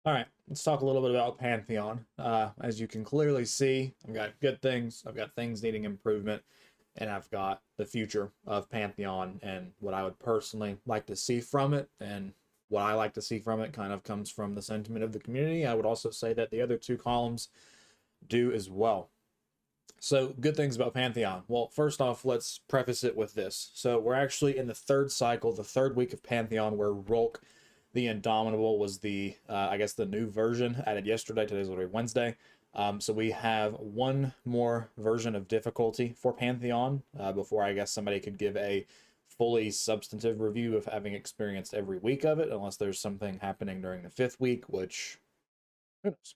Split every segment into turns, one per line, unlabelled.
All right, let's talk a little bit about Pantheon. As you can clearly see, I've got good things, I've got things needing improvement, and I've got the future of Pantheon and what I would personally like to see from it. And what I like to see from it kind of comes from the sentiment of the community. I would also say that the other two columns do as well. So, good things about Pantheon. Well, first off, let's preface it with this. So, we're actually in the third cycle, the third week of Pantheon, where Rolk the Indomitable was I guess, the new version added yesterday. Today's already Wednesday. So, we have one more version of difficulty for Pantheon before I guess somebody could give a fully substantive review of having experienced every week of it, unless there's something happening during the fifth week, which who knows.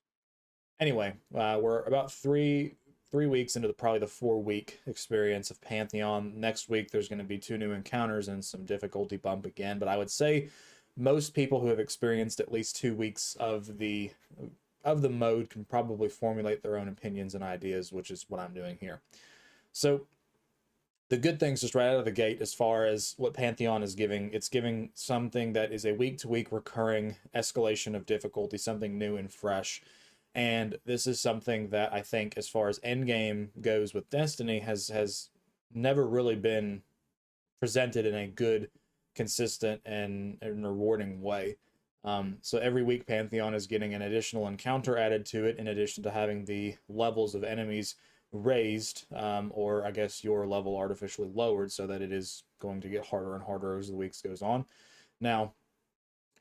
Anyway, we're about three weeks into probably the 4 week experience of Pantheon. Next week, there's going to be two new encounters and some difficulty bump again. But I would say most people who have experienced at least 2 weeks of the mode can probably formulate their own opinions and ideas, which is what I'm doing here. So the good things just right out of the gate as far as what Pantheon is giving, it's giving something that is a week to week recurring escalation of difficulty, something new and fresh. And this is something that I think, as far as Endgame goes with Destiny, has never really been presented in a good, consistent, and rewarding way. So every week, Pantheon is getting an additional encounter added to it, in addition to having the levels of enemies raised, or I guess your level artificially lowered, so that it is going to get harder and harder as the weeks goes on. Now,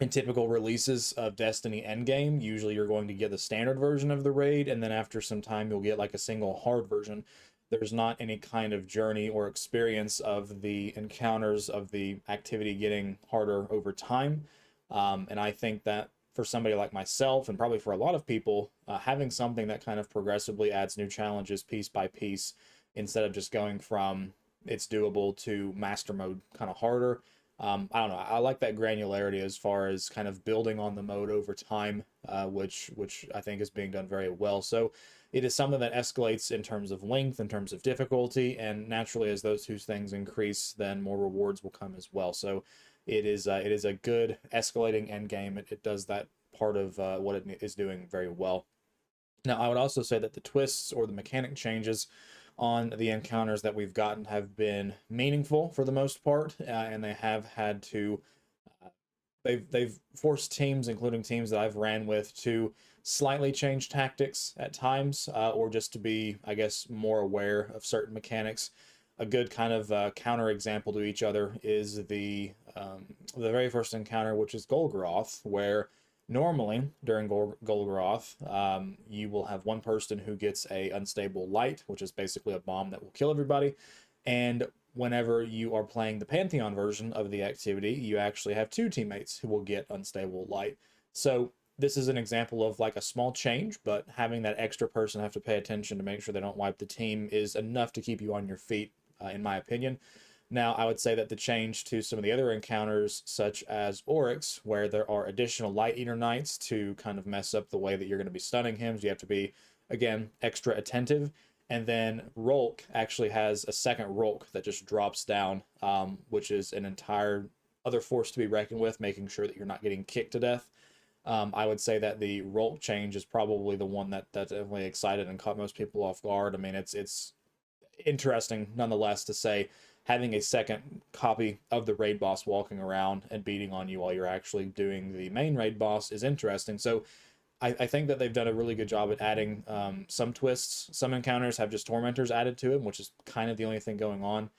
in typical releases of Destiny Endgame, usually you're going to get the standard version of the raid, and then after some time, you'll get like a single hard version. There's not any kind of journey or experience of the encounters of the activity getting harder over time. And I think that for somebody like myself, and probably for a lot of people, having something that kind of progressively adds new challenges piece by piece, instead of just going from it's doable to master mode kind of harder. I don't know. I like that granularity as far as kind of building on the mode over time, which I think is being done very well. So it is something that escalates in terms of length, in terms of difficulty, and naturally, as those two things increase, then more rewards will come as well. So it is a good escalating end game. It does that part of what it is doing very well. Now, I would also say that the twists or the mechanic changes on the encounters that we've gotten have been meaningful for the most part, and they have had to they've forced teams, including teams that I've ran with, to slightly change tactics at times, or just to be, I guess, more aware of certain mechanics. A good kind of counter example to each other is the very first encounter, which is Golgoroth, where normally during Golgoroth, you will have one person who gets a unstable light, which is basically a bomb that will kill everybody, and whenever you are playing the Pantheon version of the activity, you actually have two teammates who will get unstable light. So this is an example of like a small change, but having that extra person have to pay attention to make sure they don't wipe the team is enough to keep you on your feet, in my opinion. Now, I would say that the change to some of the other encounters, such as Oryx, where there are additional Light Eater Knights to kind of mess up the way that you're going to be stunning him, so you have to be, again, extra attentive. And then Rolk actually has a second Rolk that just drops down, which is an entire other force to be reckoned with, making sure that you're not getting kicked to death. I would say that the Rolk change is probably the one that definitely excited and caught most people off guard. I mean, it's interesting nonetheless to say having a second copy of the raid boss walking around and beating on you while you're actually doing the main raid boss is interesting. So I think that they've done a really good job at adding some twists. Some encounters have just tormentors added to them, which is kind of the only thing going on.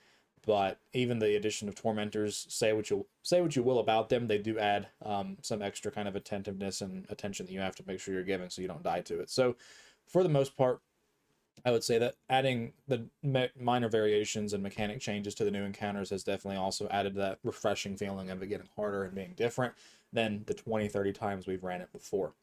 But even the addition of tormentors, say what you will about them, they do add some extra kind of attentiveness and attention that you have to make sure you're giving, so you don't die to it. So for the most part, I would say that adding the minor variations and mechanic changes to the new encounters has definitely also added that refreshing feeling of it getting harder and being different than the 20, 30 times we've ran it before.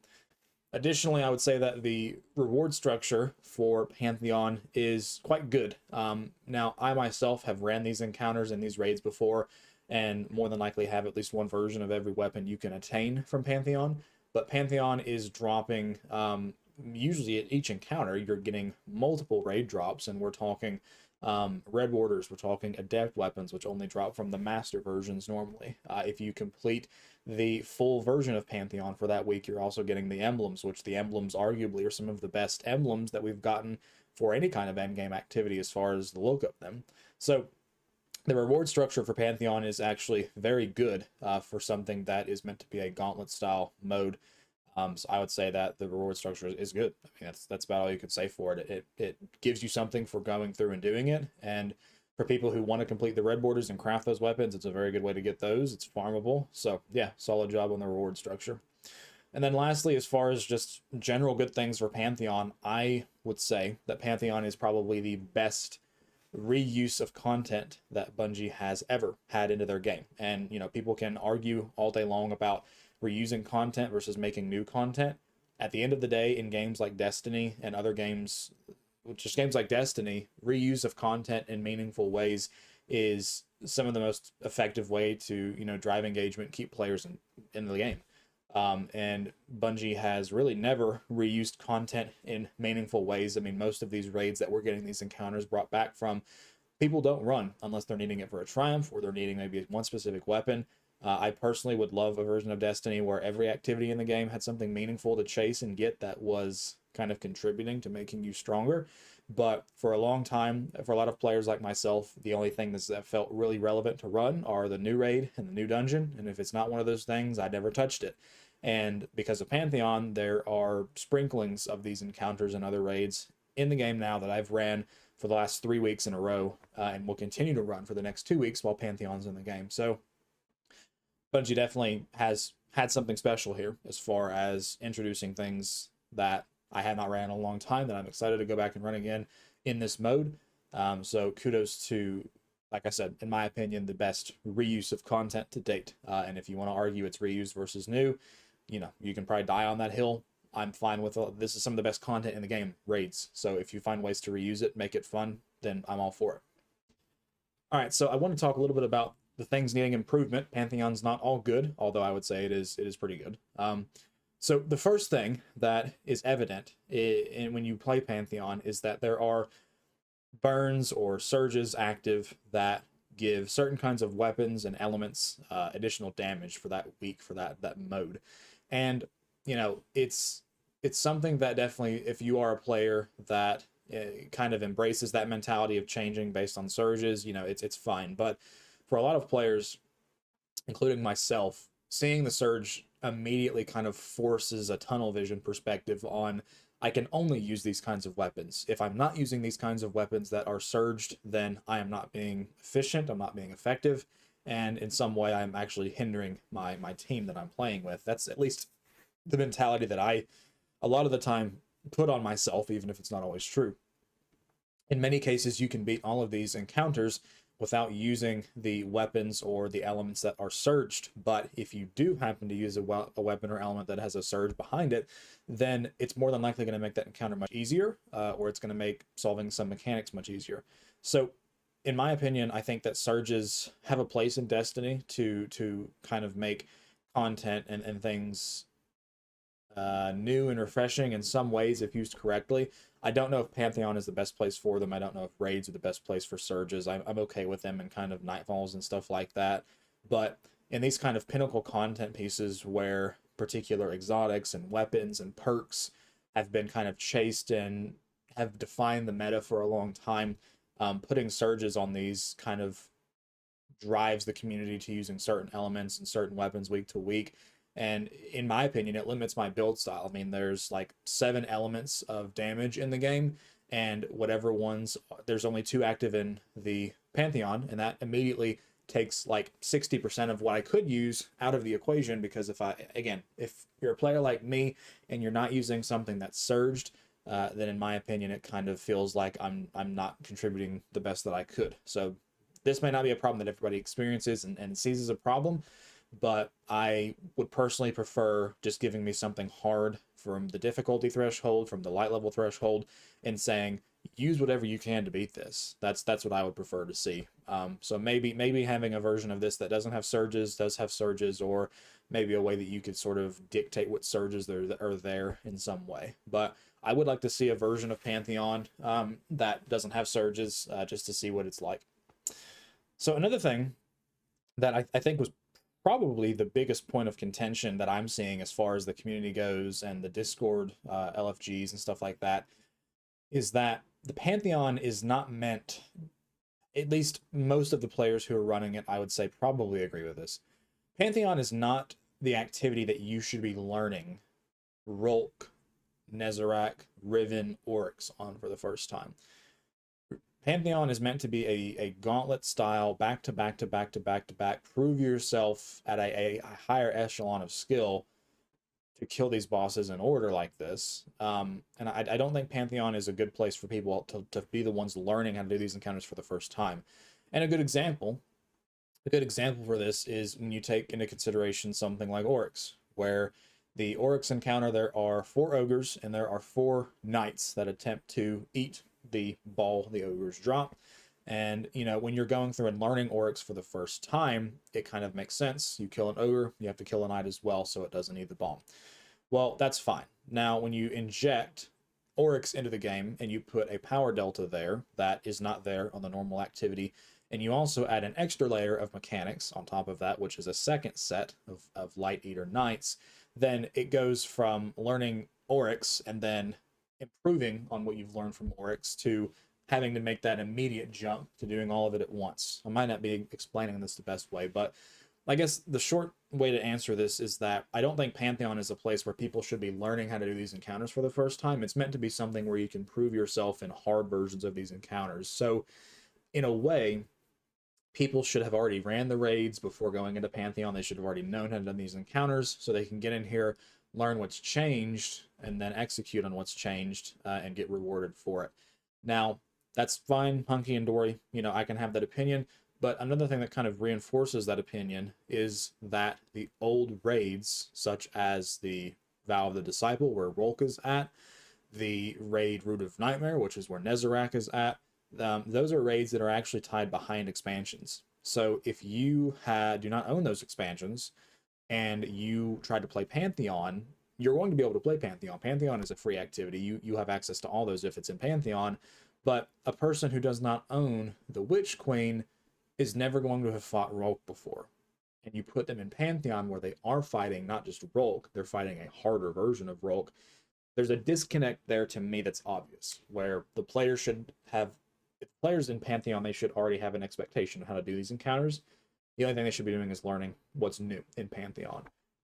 Additionally, I would say that the reward structure for Pantheon is quite good. Now, I myself have ran these encounters and these raids before, and more than likely have at least one version of every weapon you can attain from Pantheon. But Pantheon is dropping, usually at each encounter, you're getting multiple raid drops, and we're talking Red Warders, we're talking adept weapons, which only drop from the master versions normally. If you complete the full version of Pantheon for that week, you're also getting the emblems, which the emblems arguably are some of the best emblems that we've gotten for any kind of endgame activity as far as the look of them. So the reward structure for Pantheon is actually very good for something that is meant to be a gauntlet style mode. So I would say that the reward structure is good. I mean, that's about all you could say for it. It gives you something for going through and doing it. And for people who want to complete the red borders and craft those weapons, it's a very good way to get those. It's farmable. So yeah, solid job on the reward structure. And then lastly, as far as just general good things for Pantheon, I would say that Pantheon is probably the best reuse of content that Bungie has ever had into their game. And, you know, people can argue all day long about reusing content versus making new content. At the end of the day, in games like Destiny and other games, just games like Destiny, reuse of content in meaningful ways is some of the most effective way to, you know, drive engagement, keep players in the game. And Bungie has really never reused content in meaningful ways. I mean, most of these raids that we're getting these encounters brought back from, people don't run unless they're needing it for a triumph or they're needing maybe one specific weapon. I personally would love a version of Destiny where every activity in the game had something meaningful to chase and get that was kind of contributing to making you stronger. But for a long time, for a lot of players like myself, the only thing that felt really relevant to run are the new raid and the new dungeon. And if it's not one of those things, I never touched it. And because of Pantheon, there are sprinklings of these encounters and other raids in the game now that I've ran for the last 3 weeks in a row and will continue to run for the next 2 weeks while Pantheon's in the game. So Bungie definitely has had something special here as far as introducing things that I had not ran in a long time that I'm excited to go back and run again in this mode. So kudos to, like I said, in my opinion, the best reuse of content to date. And if you want to argue it's reused versus new, you know, you can probably die on that hill. I'm fine with this. Is some of the best content in the game, raids. So if you find ways to reuse it, make it fun, then I'm all for it. All right, so I want to talk a little bit about the things needing improvement. Pantheon's not all good, although I would say it is pretty good. So the first thing that is evident when you play Pantheon is that there are burns or surges active that give certain kinds of weapons and elements additional damage for that week, for that mode. And, you know, it's something that definitely, if you are a player that kind of embraces that mentality of changing based on surges, you know, it's fine. But for a lot of players, including myself, seeing the surge immediately kind of forces a tunnel vision perspective on, I can only use these kinds of weapons. If I'm not using these kinds of weapons that are surged, then I am not being efficient, I'm not being effective, and in some way I'm actually hindering my team that I'm playing with. That's at least the mentality that I, a lot of the time, put on myself, even if it's not always true. In many cases, you can beat all of these encounters without using the weapons or the elements that are surged. But if you do happen to use a weapon or element that has a surge behind it, then it's more than likely going to make that encounter much easier, or it's going to make solving some mechanics much easier. So in my opinion, I think that surges have a place in Destiny to kind of make content and things new and refreshing in some ways if used correctly. I don't know if Pantheon is the best place for them. I don't know if raids are the best place for surges. I'm okay with them in kind of nightfalls and stuff like that. But in these kind of pinnacle content pieces where particular exotics and weapons and perks have been kind of chased and have defined the meta for a long time, putting surges on these kind of drives the community to using certain elements and certain weapons week to week. And in my opinion, it limits my build style. I mean, there's like 7 elements of damage in the game, and whatever ones, there's only 2 active in the Pantheon, and that immediately takes like 60% of what I could use out of the equation, because if you're a player like me and you're not using something that's surged, then in my opinion, it kind of feels like I'm not contributing the best that I could. So this may not be a problem that everybody experiences and sees as a problem, but I would personally prefer just giving me something hard from the difficulty threshold, from the light level threshold, and saying, use whatever you can to beat this. That's what I would prefer to see. So maybe having a version of this that doesn't have surges, does have surges, or maybe a way that you could sort of dictate what surges are there in some way. But I would like to see a version of Pantheon that doesn't have surges, just to see what it's like. So another thing that I think was probably the biggest point of contention that I'm seeing as far as the community goes and the Discord LFGs and stuff like that is that the Pantheon is not meant, at least most of the players who are running it, I would say probably agree with this. Pantheon is not the activity that you should be learning Rolk, Nezarec, Riven, Oryx on for the first time. Pantheon is meant to be a gauntlet style, back to back to back to back to back, prove yourself at a higher echelon of skill to kill these bosses in order like this. And I don't think Pantheon is a good place for people to be the ones learning how to do these encounters for the first time. And a good example for this is when you take into consideration something like Oryx, where the Oryx encounter, there are 4 ogres and there are 4 knights that attempt to eat the ball the ogres drop. And you know, when you're going through and learning Oryx for the first time, it kind of makes sense. You kill an ogre, you have to kill a knight as well, so it doesn't eat the ball. Well, that's fine. Now when you inject Oryx into the game and you put a power delta there that is not there on the normal activity, and you also add an extra layer of mechanics on top of that, which is a second set of light eater knights, then it goes from learning Oryx and then improving on what you've learned from Oryx to having to make that immediate jump to doing all of it at once. I might not be explaining this the best way, but I guess the short way to answer this is that I don't think Pantheon is a place where people should be learning how to do these encounters for the first time. It's meant to be something where you can prove yourself in hard versions of these encounters. So in a way, people should have already ran the raids before going into Pantheon. They should have already known how to do these encounters so they can get in here, learn what's changed, and then execute on what's changed and get rewarded for it. Now, that's fine, hunky and dory. You know, I can have that opinion. But another thing that kind of reinforces that opinion is that the old raids, such as the Vow of the Disciple, where Rolk is at, the raid Root of Nightmare, which is where Nezarec is at, those are raids that are actually tied behind expansions. So if you do not own those expansions and you try to play Pantheon, you're going to be able to play Pantheon. Pantheon is a free activity. You have access to all those if it's in Pantheon. But a person who does not own the Witch Queen is never going to have fought Rolk before. And you put them in Pantheon where they are fighting not just Rolk, they're fighting a harder version of Rolk. There's a disconnect there to me that's obvious, where the players should have, if players in Pantheon, they should already have an expectation of how to do these encounters. The only thing they should be doing is learning what's new in Pantheon.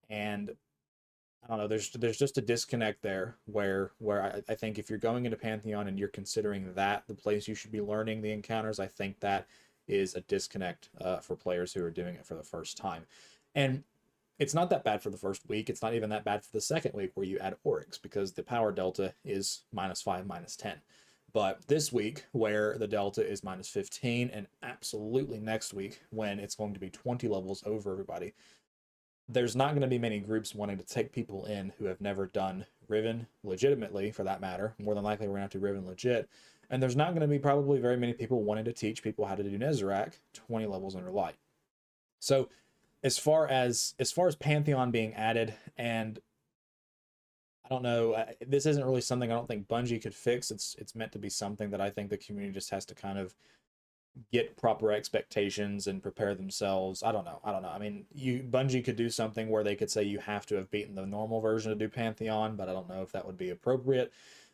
And I don't know, there's just a disconnect there where I think if you're going into Pantheon and you're considering that the place you should be learning the encounters, I think that is a disconnect for players who are doing it for the first time. And it's not that bad for the first week. It's not even that bad for the second week where you add Oryx, because the power delta is -5, -10. But this week, where the delta is -15, and absolutely next week, when it's going to be 20 levels over everybody, there's not going to be many groups wanting to take people in who have never done Riven legitimately, for that matter. More than likely, we're going to have to Riven legit. And there's not going to be probably very many people wanting to teach people how to do Nezarec 20 levels under light. So as far as Pantheon being added, and I don't know, this isn't really something I don't think Bungie could fix. It's meant to be something that I think the community just has to kind of get proper expectations and prepare themselves. I don't know. I mean, Bungie could do something where they could say you have to have beaten the normal version to do Pantheon, but I don't know if that would be appropriate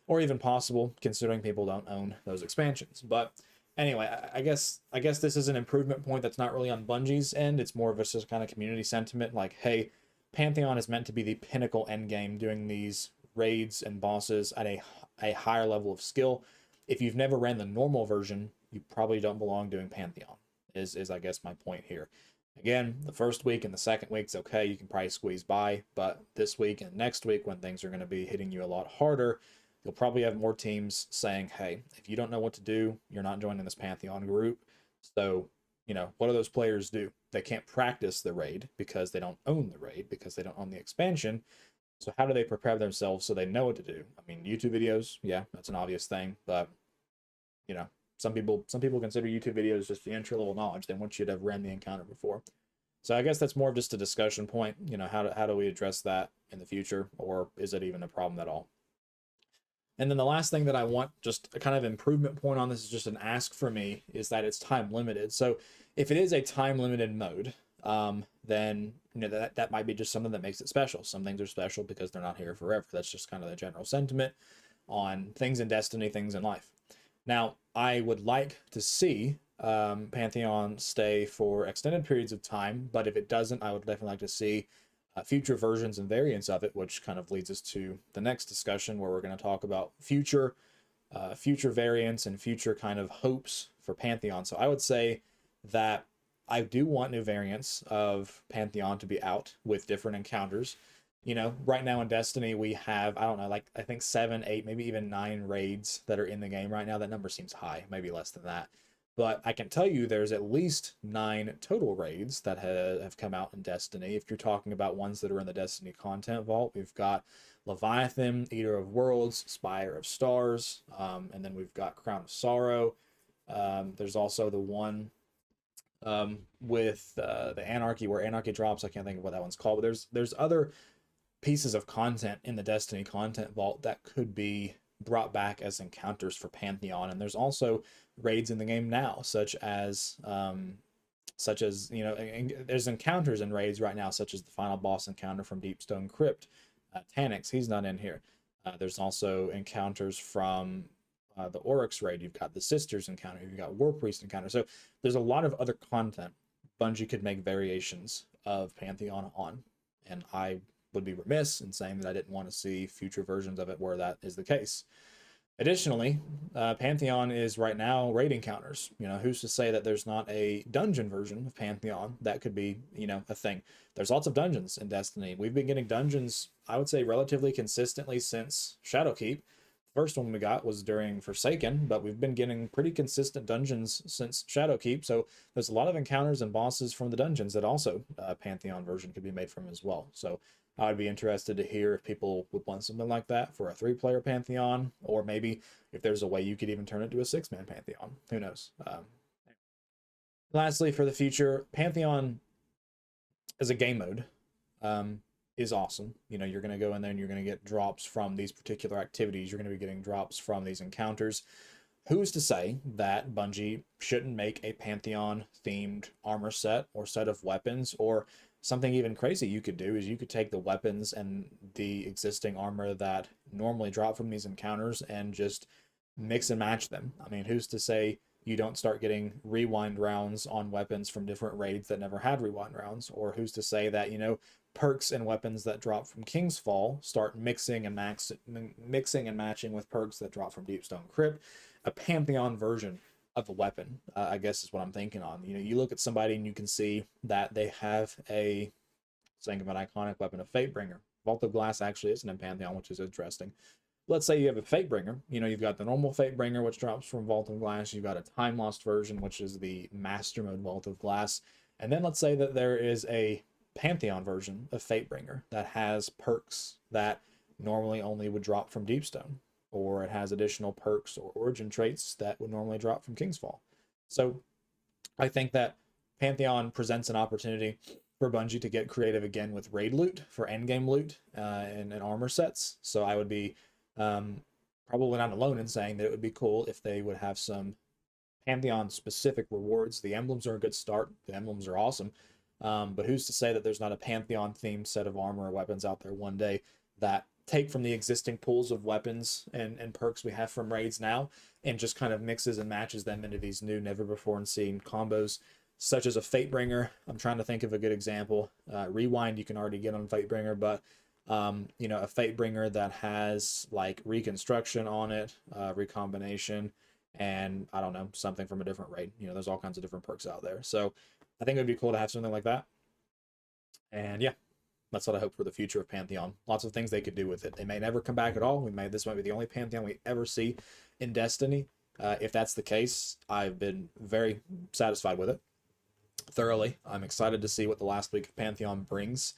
or even possible, considering people don't own those expansions. But anyway, I guess this is an improvement point that's not really on Bungie's end. It's more of just kind of community sentiment, like, hey, Pantheon is meant to be the pinnacle endgame, doing these raids and bosses at a higher level of skill. If you've never ran the normal version, you probably don't belong doing Pantheon, is I guess my point here. Again, the first week and the second week's okay, you can probably squeeze by, but this week and next week, when things are going to be hitting you a lot harder, you'll probably have more teams saying, hey, if you don't know what to do, you're not joining this Pantheon group. So, you know, what do those players do? They can't practice the raid because they don't own the raid, because they don't own the expansion. So how do they prepare themselves so they know what to do? I mean, YouTube videos, yeah, that's an obvious thing, but, you know, some people consider YouTube videos just the entry level knowledge. They want you to have ran the encounter before. So I guess that's more of just a discussion point. You know, how do we address that in the future, or is it even a problem at all? And then the last thing that I want, just a kind of improvement point on this, is just an ask for me, is that it's time limited. So if it is a time limited mode, then you know that might be just something that makes it special. Some things are special because they're not here forever. That's just kind of the general sentiment on things in Destiny, things in life. Now, I would like to see Pantheon stay for extended periods of time, but if it doesn't, I would definitely like to see future versions and variants of it, which kind of leads us to the next discussion where we're going to talk about future variants and future kind of hopes for Pantheon. So I would say that I do want new variants of Pantheon to be out with different encounters. You know, right now in Destiny, we have, I don't know, like I think 7, 8, maybe even 9 raids that are in the game right now. That number seems high, maybe less than that. But I can tell you there's at least 9 total raids that have come out in Destiny. If you're talking about ones that are in the Destiny content vault, we've got Leviathan, Eater of Worlds, Spire of Stars, and then we've got Crown of Sorrow. There's also the one with the Anarchy, where Anarchy drops. I can't think of what that one's called, but there's other pieces of content in the Destiny content vault that could be brought back as encounters for Pantheon. And there's also raids in the game now, such as you know, there's encounters in raids right now, such as the final boss encounter from Deepstone Crypt. Tanix, he's not in here. There's also encounters from the Oryx raid. You've got the Sisters encounter. You've got War Priest encounter. So there's a lot of other content Bungie could make variations of Pantheon on, and I would be remiss in saying that I didn't want to see future versions of it where that is the case. Additionally, Pantheon is right now raid encounters. You know, who's to say that there's not a dungeon version of Pantheon that could be, you know, a thing? There's lots of dungeons in Destiny. We've been getting dungeons, I would say, relatively consistently since Shadowkeep. The first one we got was during Forsaken, but we've been getting pretty consistent dungeons since Shadowkeep. So there's a lot of encounters and bosses from the dungeons that also Pantheon version could be made from as well. So I would be interested to hear if people would want something like that for a 3-player Pantheon, or maybe if there's a way you could even turn it to a 6-man Pantheon. Who knows? Lastly, for the future, Pantheon as a game mode is awesome. You know, you're going to go in there and you're going to get drops from these particular activities. You're going to be getting drops from these encounters. Who's to say that Bungie shouldn't make a Pantheon-themed armor set or set of weapons, or something even crazy you could do is you could take the weapons and the existing armor that normally drop from these encounters and just mix and match them. I mean, who's to say you don't start getting rewind rounds on weapons from different raids that never had rewind rounds? Or who's to say that, you know, perks and weapons that drop from King's Fall start mixing and matching with perks that drop from Deepstone Crypt? A Pantheon version of a weapon, I guess is what I'm thinking on. You know, you look at somebody and you can see that they have a, think of an iconic weapon, a Fatebringer. Vault of Glass actually isn't in Pantheon, which is interesting. Let's say you have a Fatebringer. You know, you've got the normal Fatebringer, which drops from Vault of Glass. You've got a Time Lost version, which is the Master Mode Vault of Glass. And then let's say that there is a Pantheon version of Fatebringer that has perks that normally only would drop from Deepstone, or it has additional perks or origin traits that would normally drop from King's Fall. So I think that Pantheon presents an opportunity for Bungie to get creative again with raid loot, for endgame loot, and armor sets. So I would be probably not alone in saying that it would be cool if they would have some Pantheon specific rewards. The emblems are a good start. The emblems are awesome. But who's to say that there's not a Pantheon themed set of armor or weapons out there one day that take from the existing pools of weapons and perks we have from raids now and just kind of mixes and matches them into these new, never before seen combos, such as a Fatebringer. I'm trying to think of a good example. Rewind you can already get on Fatebringer, but you know, a Fatebringer that has like reconstruction on it, recombination, and I don't know, something from a different raid. You know, there's all kinds of different perks out there. So I think it would be cool to have something like that. And yeah, that's what I hope for the future of Pantheon. Lots of things they could do with it. They may never come back at all. This might be the only Pantheon we ever see in Destiny. If that's the case, I've been very satisfied with it. Thoroughly. I'm excited to see what the last week of Pantheon brings.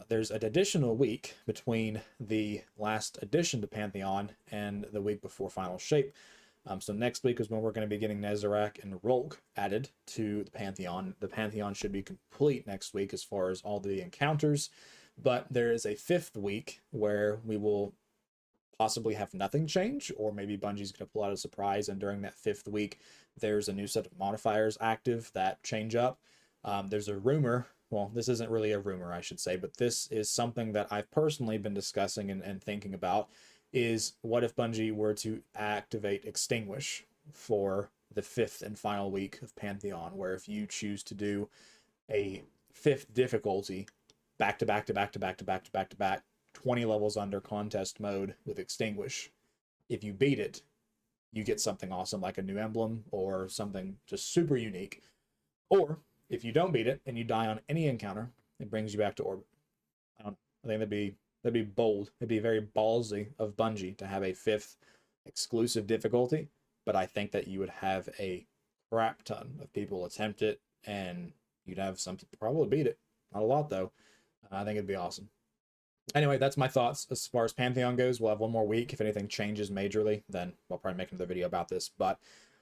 There's an additional week between the last addition to Pantheon and the week before Final Shape. So next week is when we're going to be getting Nezarec and Rolk added to the Pantheon. The Pantheon should be complete next week as far as all the encounters, but there is a 5th week where we will possibly have nothing change, or maybe Bungie's going to pull out a surprise, and during that 5th week, there's a new set of modifiers active that change up. There's a rumor, well, this isn't really a rumor, I should say, but this is something that I've personally been discussing and thinking about, is what if Bungie were to activate Extinguish for the 5th and final week of Pantheon, where if you choose to do a 5th difficulty back to back to back to back to back to back to back, 20 levels under contest mode with Extinguish, if you beat it, you get something awesome like a new emblem or something just super unique. Or if you don't beat it and you die on any encounter, it brings you back to orbit. I think that'd be bold. It'd be very ballsy of Bungie to have a 5th exclusive difficulty, but I think that you would have a crap ton of people attempt it, and you'd have some people probably beat it. Not a lot though. I think it'd be awesome. Anyway, that's my thoughts as far as Pantheon goes. We'll have one more week. If anything changes majorly, then I'll probably make another video about this. But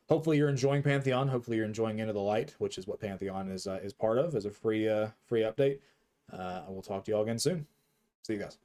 hopefully you're enjoying Pantheon. Hopefully you're enjoying Into the Light, which is what Pantheon is part of, as a free update. I will talk to you all again soon. See you guys.